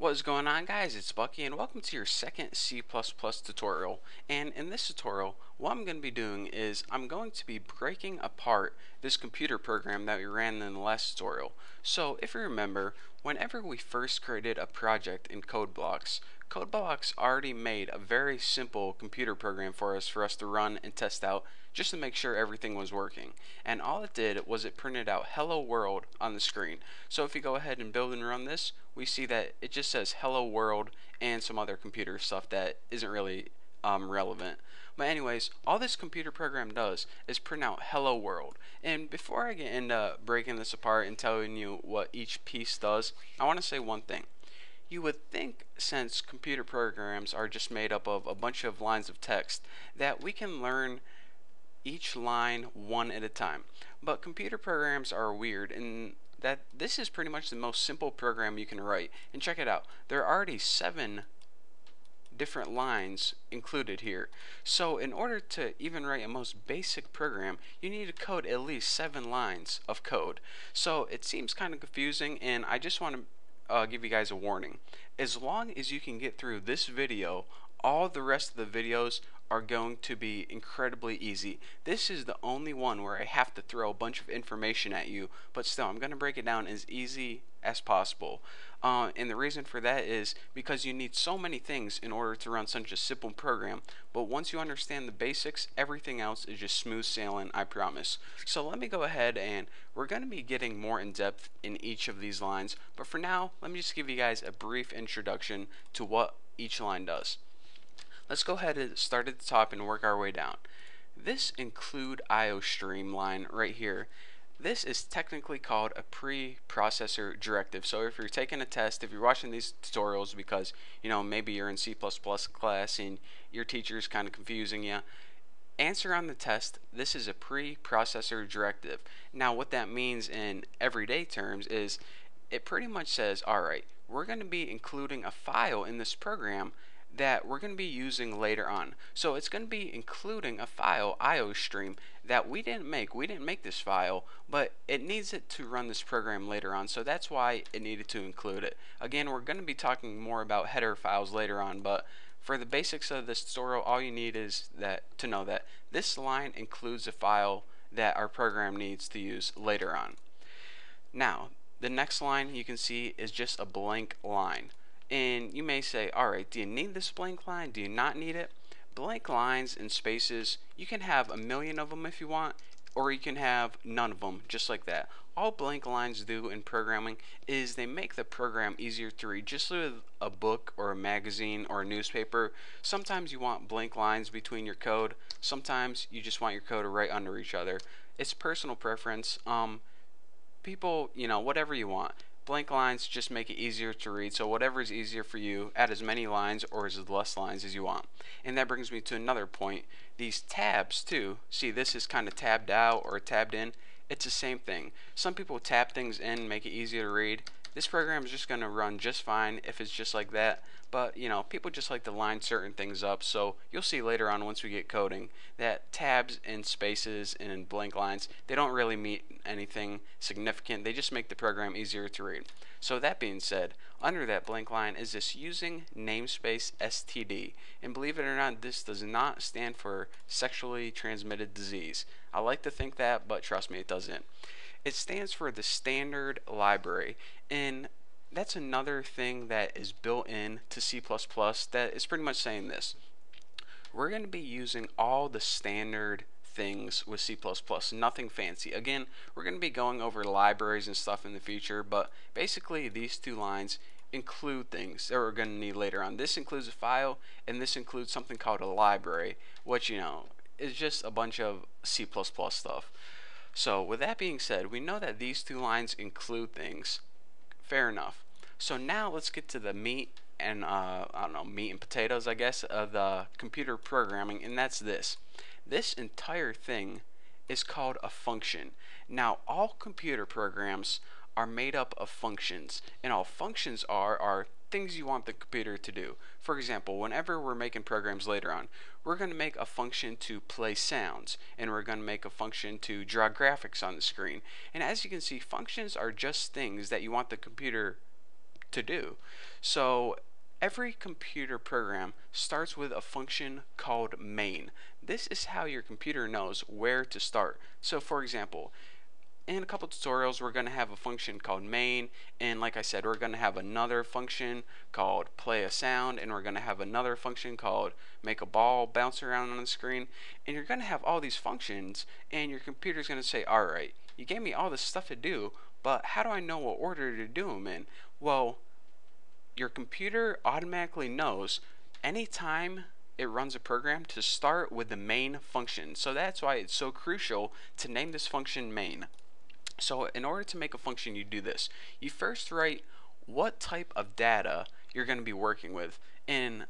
What is going on, guys? It's Bucky and welcome to your second C++ tutorial. And in this tutorial, what I'm going to be doing is I'm going to be breaking apart this computer program that we ran in the last tutorial. So if you remember, whenever we first created a project in CodeBlocks already made a very simple computer program for us to run and test out just to make sure everything was working. And all it did was it printed out hello world on the screen. So if you go ahead and build and run this, we see that it just says hello world and some other computer stuff that isn't really relevant. But anyways, all this computer program does is print out hello world. And before I get into breaking this apart and telling you what each piece does, I want to say one thing. You would think, since computer programs are just made up of a bunch of lines of text, that we can learn each line one at a time. But computer programs are weird in that this is pretty much the most simple program you can write. And check it out. There are already 7 different lines included here. So in order to even write a most basic program, you need to code at least 7 lines of code. So it seems kind of confusing, and I just want to give you guys a warning. As long as you can get through this video, all the rest of the videos are going to be incredibly easy. This is the only one where I have to throw a bunch of information at you, but still I'm going to break it down as easy as possible. And the reason for that is because you need so many things in order to run such a simple program, but once you understand the basics, everything else is just smooth sailing, I promise. So let me go ahead, and we're going to be getting more in depth in each of these lines, but for now, let me just give you guys a brief introduction to what each line does. Let's go ahead and start at the top and work our way down. This include IO stream line right here, this is technically called a pre-processor directive. So if you're taking a test, if you're watching these tutorials because maybe you're in C++ class and your teacher's kind of confusing you, answer on the test, this is a pre-processor directive. Now what that means in everyday terms is it pretty much says, alright, we're going to be including a file in this program that we're going to be using later on. So it's going to be including a file, IO stream, that we didn't make. We didn't make this file, but it needs it to run this program later on, so that's why it needed to include it. Again, we're going to be talking more about header files later on, but for the basics of this tutorial, all you need is to know that this line includes a file that our program needs to use later on. Now, the next line you can see is just a blank line. And you may say, alright, do you need this blank line? Do you not need it? Blank lines and spaces, you can have a million of them if you want, or you can have none of them, just like that. All blank lines do in programming is they make the program easier to read. Just like a book or a magazine or a newspaper, sometimes you want blank lines between your code, sometimes you just want your code right under each other. It's personal preference. People, whatever you want. Blank lines just make it easier to read, so whatever is easier for you, add as many lines or as less lines as you want. And that brings me to another point. These tabs too, see this is kind of tabbed out or tabbed in, it's the same thing. Some people tab things in, make it easier to read. This program is just going to run just fine if it's just like that, but people just like to line certain things up, so you'll see later on once we get coding that tabs and spaces and blank lines, they don't really mean anything significant, they just make the program easier to read. So that being said, under that blank line is this using namespace STD, and believe it or not, this does not stand for sexually transmitted disease. I like to think that, but trust me, it doesn't. It stands for the standard library, and that's another thing that is built in to C++ that is pretty much saying this. We're going to be using all the standard things with C++, nothing fancy. Again, we're going to be going over libraries and stuff in the future, but basically these two lines include things that we're going to need later on. This includes a file, and this includes something called a library, which is just a bunch of C++ stuff. So with that being said, we know that these two lines include things. Fair enough. So now let's get to the meat and I don't know, meat and potatoes, I guess, of the computer programming, and that's this. This entire thing is called a function. Now, all computer programs are made up of functions, and all functions are things you want the computer to do. For example, whenever we're making programs later on, we're going to make a function to play sounds, and we're going to make a function to draw graphics on the screen. And as you can see, functions are just things that you want the computer to do. So every computer program starts with a function called main. This is how your computer knows where to start. So for example, in a couple tutorials we're going to have a function called main, and like I said, we're going to have another function called play a sound, and we're going to have another function called make a ball bounce around on the screen. And you're going to have all these functions, and your computer's going to say, alright, you gave me all this stuff to do, but how do I know what order to do them in? Well, your computer automatically knows anytime it runs a program to start with the main function. So that's why it's so crucial to name this function main. So in order to make a function, you do this. You first write what type of data you're going to be working with. And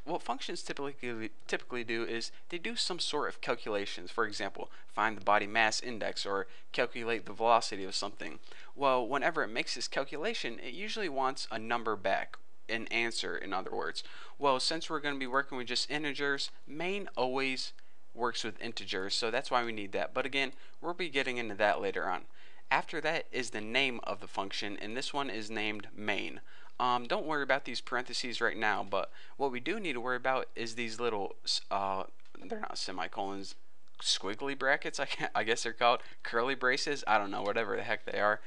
what functions typically do is they do some sort of calculations. For example, find the body mass index or calculate the velocity of something. Well, whenever it makes this calculation, it usually wants a number back, an answer in other words. Well, since we're going to be working with just integers, main always works with integers, so that's why we need that. But again, we'll be getting into that later on. After that is the name of the function, and this one is named main. Don't worry about these parentheses right now, but what we do need to worry about is these little, they're not semicolons, squiggly brackets, I guess they're called, curly braces, I don't know, whatever the heck they are.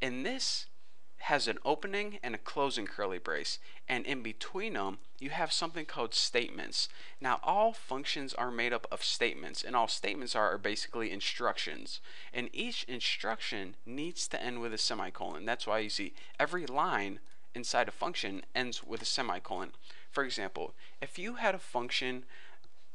And this has an opening and a closing curly brace, and in between them you have something called statements. Now all functions are made up of statements, and all statements are basically instructions, and each instruction needs to end with a semicolon. That's why you see every line inside a function ends with a semicolon. For example, if you had a function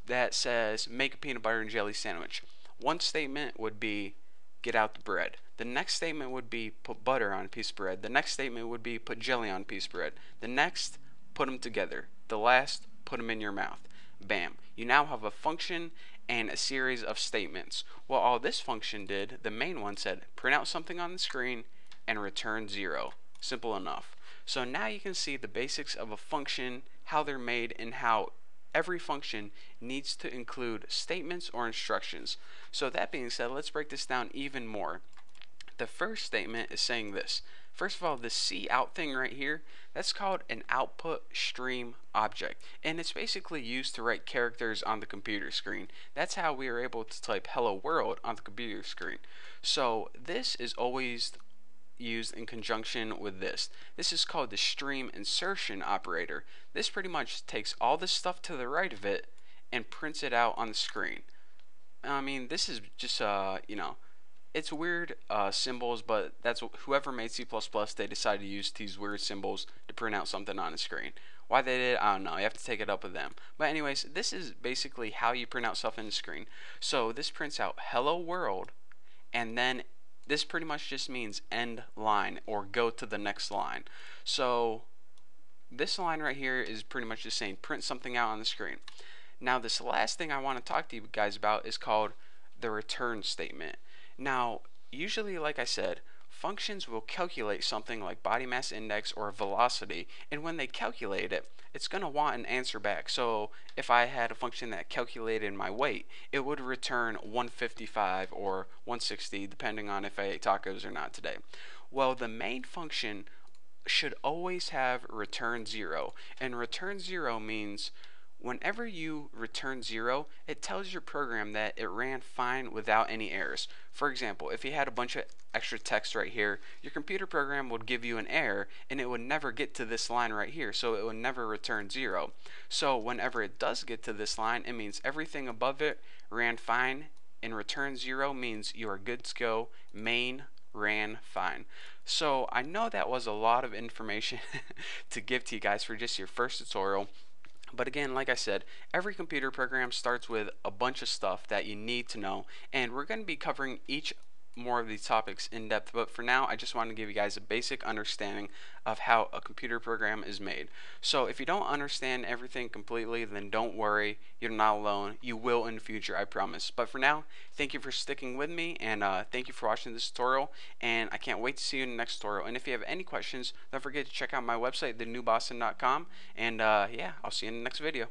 that says make a peanut butter and jelly sandwich, one statement would be get out the bread. The next statement would be put butter on a piece of bread. The next statement would be put jelly on a piece of bread. The next, put them together. The last, put them in your mouth. Bam. You now have a function and a series of statements. Well, all this function did, the main one said, print out something on the screen and return 0. Simple enough. So now you can see the basics of a function, how they're made, and how every function needs to include statements or instructions. So that being said, let's break this down even more. The first statement is saying this. First of all, the C out thing right here, that's called an output stream object, and it's basically used to write characters on the computer screen. That's how we are able to type hello world on the computer screen. So this is always used in conjunction with this. This is called the stream insertion operator. This pretty much takes all this stuff to the right of it and prints it out on the screen. I mean, this is just you know, it's weird symbols, but that's whoever made C++, they decided to use these weird symbols to print out something on the screen. Why they did, I don't know. You have to take it up with them. But anyways, this is basically how you print out stuff in the screen. So this prints out hello world, and then this pretty much just means end line or go to the next line. So this line right here is pretty much just saying print something out on the screen. Now this last thing I want to talk to you guys about is called the return statement. Now usually, like I said, functions will calculate something like body mass index or velocity, and when they calculate it, it's going to want an answer back. So if I had a function that calculated my weight, it would return 155 or 160 depending on if I ate tacos or not today. Well, the main function should always have return 0, and return 0 means whenever you return 0, it tells your program that it ran fine without any errors. For example, if you had a bunch of extra text right here, your computer program would give you an error and it would never get to this line right here, so it would never return 0. So whenever it does get to this line, it means everything above it ran fine, and return 0 means you are good to go, main ran fine. So I know that was a lot of information to give to you guys for just your first tutorial. But again, like I said, every computer program starts with a bunch of stuff that you need to know, and we're going to be covering each more of these topics in depth, but for now I just want to give you guys a basic understanding of how a computer program is made. So if you don't understand everything completely, then don't worry, you're not alone. You will in the future, I promise. But for now, thank you for sticking with me, and thank you for watching this tutorial, and I can't wait to see you in the next tutorial. And if you have any questions, don't forget to check out my website, thenewboston.com, and yeah, I'll see you in the next video.